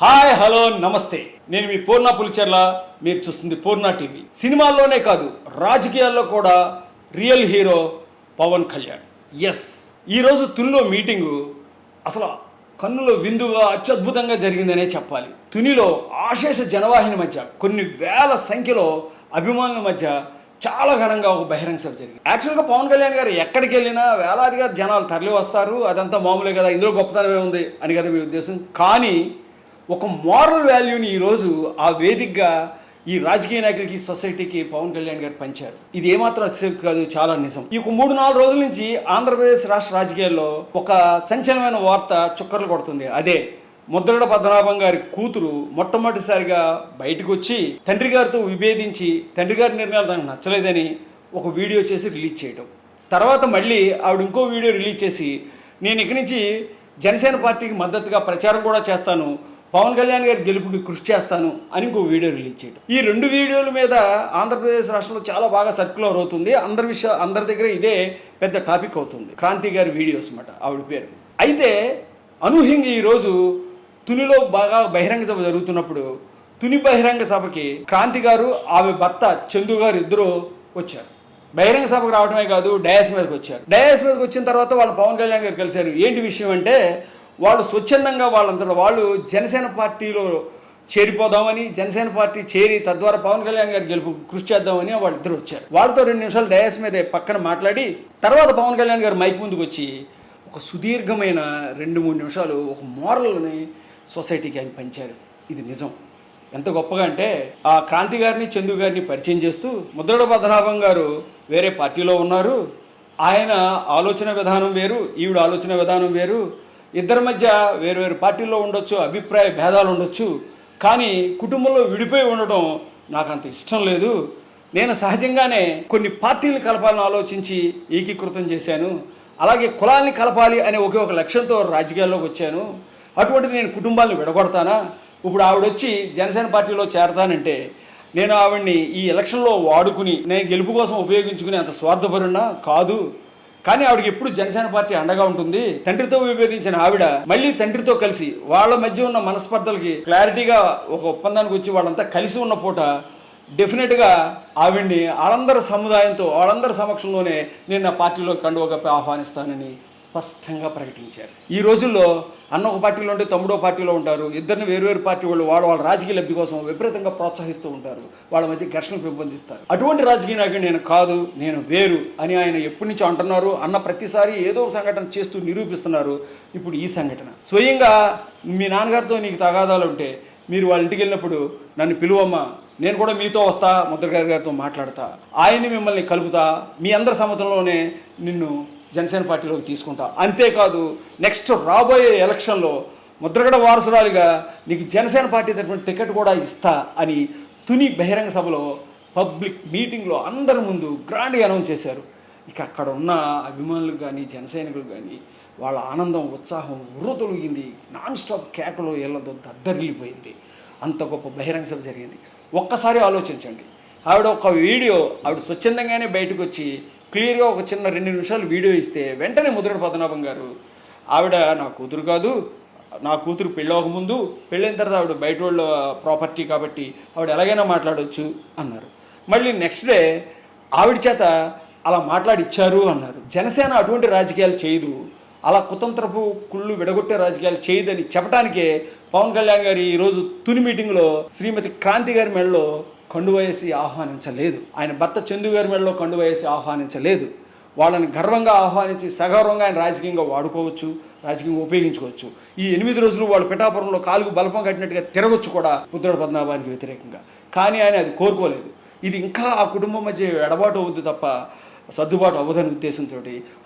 Hi hello నమస్తే, నేను మీ పూర్ణ పులిచెర్ల. మీరు చూస్తుంది పూర్ణ టీవీ. సినిమాల్లోనే కాదు, రాజకీయాల్లో కూడా real hero Pawan Kalyan. Yes, ఈరోజు తునిలో మీటింగు అసలు కన్నుల విందుగా అత్యద్భుతంగా జరిగిందనే చెప్పాలి. తునిలో ఆశేష జనవాహిని మధ్య కొన్ని వేల సంఖ్యలో అభిమానుల మధ్య చాలా ఘనంగా ఒక బహిరంగ సభ జరిగింది. యాక్చువల్గా పవన్ కళ్యాణ్ గారు ఎక్కడికి వెళ్ళినా వేలాదిగా జనాలు తరలి వస్తారు, అదంతా మామూలే కదా, ఇందులో గొప్పతనమే ఉంది అని కదా మీ ఉద్దేశం. కానీ ఒక మోరల్ వాల్యూని ఈరోజు ఆ వేదికగా ఈ రాజకీయ నాయకులకి, సొసైటీకి పవన్ కళ్యాణ్ గారు పంచారు. ఇది ఏమాత్రం అతిశక్తి కాదు, చాలా నిజం. ఈ 3-4 రోజుల నుంచి ఆంధ్రప్రదేశ్ రాష్ట్ర రాజకీయాల్లో ఒక సంచలనమైన వార్త చుక్కర్లు కొడుతుంది. అదే ముద్రగడ పద్మనాభం గారి కూతురు మొట్టమొదటిసారిగా బయటకు వచ్చి తండ్రి గారితో విభేదించి తండ్రి గారి నిర్ణయాలు తనకు నచ్చలేదని ఒక వీడియో చేసి రిలీజ్ చేయడం. తర్వాత మళ్ళీ ఆవిడ ఇంకో వీడియో రిలీజ్ చేసి నేను ఇక్కడి నుంచి జనసేన పార్టీకి మద్దతుగా ప్రచారం కూడా చేస్తాను, పవన్ కళ్యాణ్ గారి గెలుపుకి కృషి చేస్తాను అని ఇంకో వీడియో రిలీజ్ చేయడం. ఈ 2 వీడియోల మీద ఆంధ్రప్రదేశ్ రాష్ట్రంలో చాలా బాగా సర్క్యులర్ అవుతుంది. అందరి దగ్గర ఇదే పెద్ద టాపిక్ అవుతుంది. క్రాంతి గారి వీడియోస్ అన్నమాట ఆవిడ పేరు. అయితే అనూహ్యంగా ఈరోజు తునిలో బాగా బహిరంగ సభ జరుగుతున్నప్పుడు తుని బహిరంగ సభకి క్రాంతి గారు, ఆమె భర్త చందు గారు ఇద్దరు వచ్చారు. బహిరంగ సభకు రావడమే కాదు, డయాస్ మీదకి వచ్చారు. డయాస్ మీదకి వచ్చిన తర్వాత వాళ్ళు పవన్ కళ్యాణ్ గారు కలిశారు. ఏంటి విషయం అంటే, వాళ్ళు స్వచ్ఛందంగా వాళ్ళంతా వాళ్ళు జనసేన పార్టీలో చేరిపోదామని, జనసేన పార్టీ చేరి తద్వారా పవన్ కళ్యాణ్ గారి గెలుపు కృషి చేద్దామని వాళ్ళిద్దరు వచ్చారు. వాళ్ళతో 2 నిమిషాలు డయాస్ మీద పక్కన మాట్లాడి తర్వాత పవన్ కళ్యాణ్ గారు మైక్ ముందుకు వచ్చి ఒక సుదీర్ఘమైన 2-3 నిమిషాలు ఒక మోరల్ని సొసైటీకి ఆయన పంచారు. ఇది నిజం. ఎంత గొప్పగా అంటే, ఆ క్రాంతి గారిని, చందు గారిని పరిచయం చేస్తూ ముద్రగడ పద్మనాభం గారు వేరే పార్టీలో ఉన్నారు, ఆయన ఆలోచన విధానం వేరు, ఈవిడ ఆలోచన విధానం వేరు, ఇద్దరి మధ్య వేరు పార్టీల్లో ఉండొచ్చు, అభిప్రాయ భేదాలు ఉండొచ్చు, కానీ కుటుంబంలో విడిపోయి ఉండడం నాకు అంత ఇష్టం లేదు. నేను సహజంగానే కొన్ని పార్టీలను కలపాలని ఆలోచించి ఏకీకృతం చేశాను, అలాగే కులాల్ని కలపాలి అనే ఒకే ఒక లక్ష్యంతో రాజకీయాల్లోకి వచ్చాను. అటువంటిది నేను కుటుంబాలను విడగొడతానా? ఇప్పుడు ఆవిడొచ్చి జనసేన పార్టీలో చేరతానంటే నేను ఆవిడ్ని ఈ ఎలక్షన్లో వాడుకుని నేను గెలుపు కోసం ఉపయోగించుకునే అంత స్వార్థపరున్నా కాదు. కానీ ఆవిడకి ఎప్పుడు జనసేన పార్టీ అండగా ఉంటుంది. తండ్రితో విభేదించిన ఆవిడ మళ్ళీ తండ్రితో కలిసి వాళ్ళ మధ్య ఉన్న మనస్పర్ధలకి క్లారిటీగా ఒక ఒప్పందానికి వచ్చి వాళ్ళంతా కలిసి ఉన్న పూట డెఫినెట్గా ఆవిడ్ని వాళ్ళందరి సముదాయంతో, వాళ్ళందరి సమక్షంలోనే నేను నా పార్టీలో కండువగా ఆహ్వానిస్తానని స్పష్టంగా ప్రకటించారు. ఈ రోజుల్లో అన్న ఒక పార్టీలో ఉంటే తమ్ముడో పార్టీలో ఉంటారు. ఇద్దరిని వేరు పార్టీ వాళ్ళ రాజకీయ లబ్ధి కోసం విపరీతంగా ప్రోత్సహిస్తూ ఉంటారు, వాళ్ళ మధ్య ఘర్షణలు పెంపొందిస్తారు. అటువంటి రాజకీయ నాయకుడు నేను కాదు, నేను వేరు అని ఆయన ఎప్పటి నుంచో అంటున్నారు. అన్న ప్రతిసారి ఏదో ఒక సంఘటన చేస్తూ నిరూపిస్తున్నారు. ఇప్పుడు ఈ సంఘటన స్వయంగా మీ నాన్నగారితో నీకు తగాదాలు ఉంటే మీరు వాళ్ళ ఇంటికి వెళ్ళినప్పుడు నన్ను పిలువమ్మా, నేను కూడా మీతో వస్తా, ముద్రగడ గారితో మాట్లాడతా, ఆయన్ని మిమ్మల్ని కలుపుతా, మీ అందరి సమతంలోనే నిన్ను జనసేన పార్టీలోకి తీసుకుంటా. అంతేకాదు నెక్స్ట్ రాబోయే ఎలక్షన్లో ముద్రగడ వారసురాలిగా నీకు జనసేన పార్టీ తరఫున టికెట్ కూడా ఇస్తా అని తుని బహిరంగ సభలో పబ్లిక్ మీటింగ్లో అందరి ముందు గ్రాండ్గా అనౌన్స్ చేశారు. ఇక అక్కడ ఉన్న అభిమానులకు కానీ, జనసైనికులు కానీ వాళ్ళ ఆనందం, ఉత్సాహం ఉర్రతొలిగింది. Non stop కేకలో ఏళ్ళతో దద్దరిల్లిపోయింది. అంత గొప్ప బహిరంగ సభ జరిగింది. ఒక్కసారి ఆలోచించండి. ఆవిడ ఒక వీడియో, ఆవిడ స్వచ్ఛందంగానే బయటకు వచ్చి క్లియర్గా ఒక చిన్న 2 నిమిషాలు వీడియో ఇస్తే వెంటనే ముద్రగడ పద్మనాభం గారు, ఆవిడ నా కూతురు కాదు, నా కూతురు పెళ్ళవకముందు, పెళ్ళైన తర్వాత ఆవిడ బయట వాళ్ళ ప్రాపర్టీ కాబట్టి ఆవిడ ఎలాగైనా మాట్లాడవచ్చు అన్నారు. మళ్ళీ నెక్స్ట్ డే ఆవిడ చేత అలా మాట్లాడిచ్చారు అన్నారు. జనసేన అటువంటి రాజకీయాలు చేయదు, అలా కుతంత్రపు కుళ్ళు విడగొట్టే రాజకీయాలు చేయదని చెప్పడానికే పవన్ కళ్యాణ్ గారు ఈరోజు తుని మీటింగ్లో శ్రీమతి క్రాంతి గారి మెడలో కండువ వేసి ఆహ్వానించలేదు, ఆయన భర్త చందు గారి మెడలో కండువ వేసి ఆహ్వానించలేదు. వాళ్ళని గర్వంగా ఆహ్వానించి సగౌరవంగా ఆయన రాజకీయంగా వాడుకోవచ్చు, రాజకీయంగా ఉపయోగించుకోవచ్చు. ఈ 8 రోజులు వాళ్ళు పిఠాపురంలో కాలుకు బలపం కట్టినట్టుగా తిరగొచ్చు కూడా ముద్రగడ పద్మనాభానికి వ్యతిరేకంగా. కానీ ఆయన అది కోరుకోలేదు. ఇది ఇంకా ఆ కుటుంబం మధ్య ఎడబాటు అవుద్ది తప్ప సర్దుబాటు అవ్వదని ఉద్దేశంతో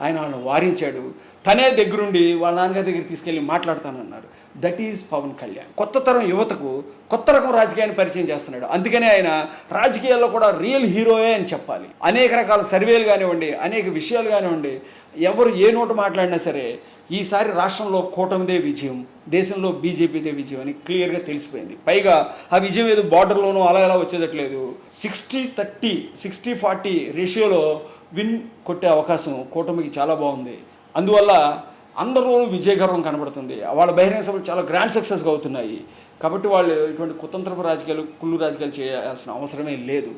ఆయన వాళ్ళని వారించాడు. తనే దగ్గరుండి వాళ్ళ నాన్నగారి దగ్గర తీసుకెళ్ళి మాట్లాడతానన్నారు. That is Pawan Kalyan. కొత్త తరం యువతకు కొత్త రకం రాజకీయాన్ని పరిచయం చేస్తున్నాడు. అందుకనే ఆయన రాజకీయాల్లో కూడా రియల్ హీరోయే అని చెప్పాలి. అనేక రకాల సర్వేలు కానివ్వండి, అనేక విషయాలు కానివ్వండి, ఎవరు ఏ నోటు మాట్లాడినా సరే ఈసారి రాష్ట్రంలో కూటమిదే విజయం, దేశంలో బీజేపీదే విజయం అని క్లియర్గా తెలిసిపోయింది. పైగా ఆ విజయం ఏదో బార్డర్లోనూ అలా వచ్చేటట్లేదు. 60-30, 60-40 రేషియోలో విన్ కొట్టే అవకాశం కూటమికి చాలా బాగుంది. అందువల్ల అందరూ విజయగర్వం కనబడుతుంది. వాళ్ళ బహిరంగ సభలు చాలా గ్రాండ్ సక్సెస్గా అవుతున్నాయి. కాబట్టి వాళ్ళు ఇటువంటి కుతంత్రపు రాజకీయాలు, కుళ్ళు రాజకీయాలు చేయాల్సిన అవసరమే లేదు.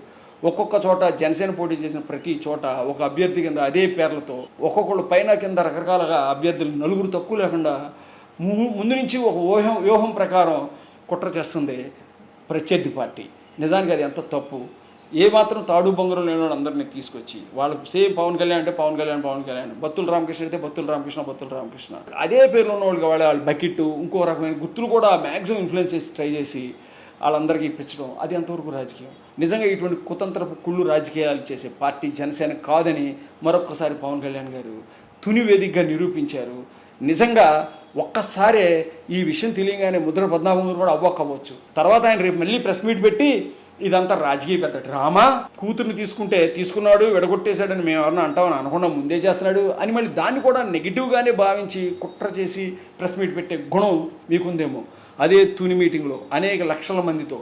ఒక్కొక్క చోట జనసేన పోటీ చేసిన ప్రతి చోట ఒక అభ్యర్థి కింద అదే పేర్లతో ఒక్కొక్కళ్ళు పైన కింద రకరకాలుగా అభ్యర్థులు నలుగురు తక్కువ లేకుండా ముందు నుంచి ఒక వ్యూహం ప్రకారం కుట్ర చేస్తుంది ప్రత్యర్థి పార్టీ. నిజానికి అది ఎంత తప్పు. ఏమాత్రం తాడు బొంగరం లేని అందరినీ తీసుకొచ్చి వాళ్ళకు సేమ్ పవన్ కళ్యాణ్ అంటే పవన్ కళ్యాణ్, బత్తుల రామకృష్ణ అయితే బత్తుల రామకృష్ణ అదే పేర్లు ఉన్న వాళ్ళకి వాళ్ళ బకెట్ ఇంకో రకమైన గుర్తులు కూడా మ్యాక్సిమం ఇన్ఫ్లుయెన్స్ చేసి ట్రై చేసి వాళ్ళందరికీ ఇప్పించడం అది ఎంతవరకు రాజకీయం? నిజంగా ఇటువంటి కుతంత్రపు కుళ్ళు రాజకీయాలు చేసే పార్టీ జనసేన కాదని మరొక్కసారి పవన్ కళ్యాణ్ గారు తుని వేదికగా నిరూపించారు. నిజంగా ఒక్కసారే ఈ విషయం తెలియగానే ముద్ర పద్మనాభం కూడా అవ్వకపోవచ్చు. తర్వాత ఆయన రేపు మళ్ళీ ప్రెస్ మీట్ పెట్టి ఇదంతా రాజకీయ పెద్ద డ్రామా, కూతుర్ని తీసుకున్నాడు విడగొట్టేశాడని మేము ఎవరన్నా అంటామని అనకుండా ముందే చేస్తున్నాడు అని మళ్ళీ దాన్ని కూడా నెగిటివ్గానే భావించి కుట్ర చేసి ప్రెస్ మీట్ పెట్టే గుణం మీకుందేమో. అదే తుని మీటింగ్లో అనేక లక్షల మందితో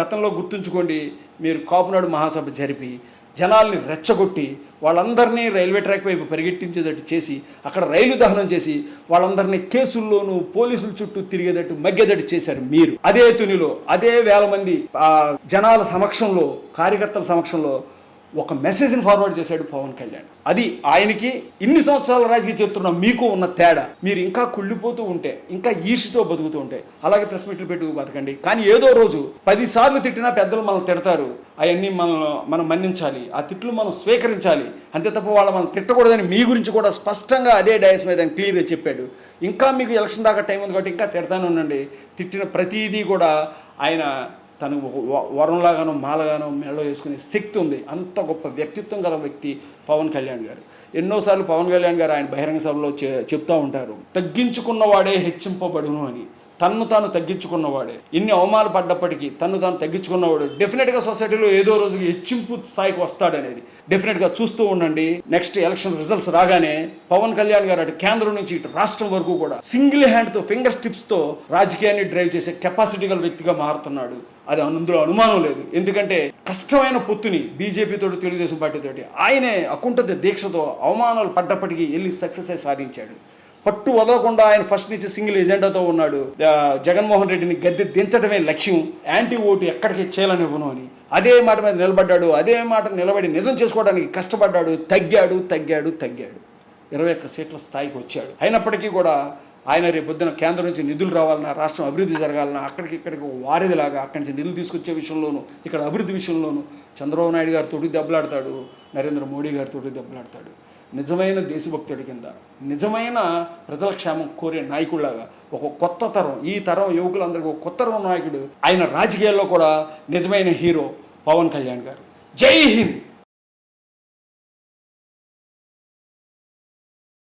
గతంలో గుర్తుంచుకోండి, మీరు కాపునాడు మహాసభ జరిపి జనాల్ని రెచ్చగొట్టి వాళ్ళందరినీ రైల్వే ట్రాక్ వైపు పరిగెట్టించేటట్టు చేసి అక్కడ రైలు దహనం చేసి వాళ్ళందరినీ కేసుల్లోనూ పోలీసుల చుట్టూ తిరిగేటట్టు మగ్గేటట్టు చేశారు మీరు. అదే తునిలో అదే వేల మంది జనాల సమక్షంలో, కార్యకర్తల సమక్షంలో ఒక మెసేజ్ని ఫార్వర్డ్ చేశాడు పవన్ కళ్యాణ్. అది ఆయనకి ఇన్ని సంవత్సరాల రాజకీయ చేస్తున్న మీకు ఉన్న తేడా. మీరు ఇంకా కుళ్ళిపోతూ ఉంటే, ఇంకా ఈర్షితో బతుకుతూ ఉంటే అలాగే ప్రెస్ మీట్లు పెట్టుకు బతకండి. కానీ ఏదో రోజు 10 సార్లు తిట్టినా పెద్దలు మనం తిడతారు, అవన్నీ మనం మన్నించాలి, ఆ తిట్లు మనం స్వీకరించాలి. అంతే తప్ప మనం తిట్టకూడదని మీ గురించి కూడా స్పష్టంగా అదే డయాస్ మీద ఆయన క్లియర్గా చెప్పాడు. ఇంకా మీకు ఎలక్షన్ దాకా టైం ఉంది కాబట్టి ఇంకా తిడతానే ఉండండి. తిట్టిన ప్రతిదీ కూడా ఆయన తను వరంలాగానో మాలగానో మెడలో వేసుకునే శక్తి ఉంది. అంత గొప్ప వ్యక్తిత్వం గల వ్యక్తి పవన్ కళ్యాణ్ గారు. ఎన్నోసార్లు పవన్ కళ్యాణ్ గారు ఆయన బహిరంగ సభలో చెప్తూ ఉంటారు, తగ్గించుకున్నవాడే హెచ్చింపబడును అని. తన్ను తాను తగ్గించుకున్నవాడే, ఎన్ని అవమానాలు పడ్డప్పటికీ తన్ను తాను తగ్గించుకున్నవాడు డెఫినెట్గా సొసైటీలో ఏదో రోజుకి హెచ్చింపు స్థాయికి వస్తాడనేది డెఫినెట్గా చూస్తూ ఉండండి. నెక్స్ట్ ఎలక్షన్ రిజల్ట్స్ రాగానే పవన్ కళ్యాణ్ గారు అటు కేంద్రం నుంచి ఇటు రాష్ట్రం వరకు కూడా సింగిల్ హ్యాండ్తో ఫింగర్ స్టిప్స్తో రాజకీయాన్ని డ్రైవ్ చేసే కెపాసిటీ గల వ్యక్తిగా మారుతున్నాడు. అది అందులో అనుమానం లేదు. ఎందుకంటే కష్టమైన పొత్తుని బీజేపీతో తెలుగుదేశం పార్టీతోటి ఆయనే అకుంఠిత దీక్షతో అవమానాలు పడ్డప్పటికీ వెళ్ళి సక్సెస్ అయి సాధించాడు. పట్టు వదలకుండా ఆయన ఫస్ట్ నుంచి సింగిల్ ఎజెండాతో ఉన్నాడు. జగన్మోహన్ రెడ్డిని గద్దె దించడమే లక్ష్యం, యాంటీ ఓటు ఎక్కడికి చేయాలనివ్వను అని అదే మాట మీద నిలబడ్డాడు. అదే మాట నిలబడి నిజం చేసుకోవడానికి కష్టపడ్డాడు. తగ్గాడు 21 సీట్ల స్థాయికి వచ్చాడు. అయినప్పటికీ కూడా ఆయన రేపొద్దున కేంద్రం నుంచి నిధులు రావాలన్నా, రాష్ట్రం అభివృద్ధి జరగాలన్నా ఇక్కడికి వారిదిలాగా అక్కడి నుంచి నిధులు తీసుకొచ్చే విషయంలోనూ, ఇక్కడ అభివృద్ధి విషయంలోనూ చంద్రబాబు నాయుడు గారితో దెబ్బలాడతాడు, నరేంద్ర మోడీ గారితో దెబ్బలాడతాడు. నిజమైన దేశభక్తుడి కింద, నిజమైన ప్రజల క్షేమం కోరే నాయకుడిలాగా ఒక కొత్త తరం, ఈ తరం యువకులందరికీ ఒక కొత్త తరం నాయకుడు. ఆయన రాజకీయాల్లో కూడా నిజమైన హీరో పవన్ కళ్యాణ్ గారు. జై హింద్.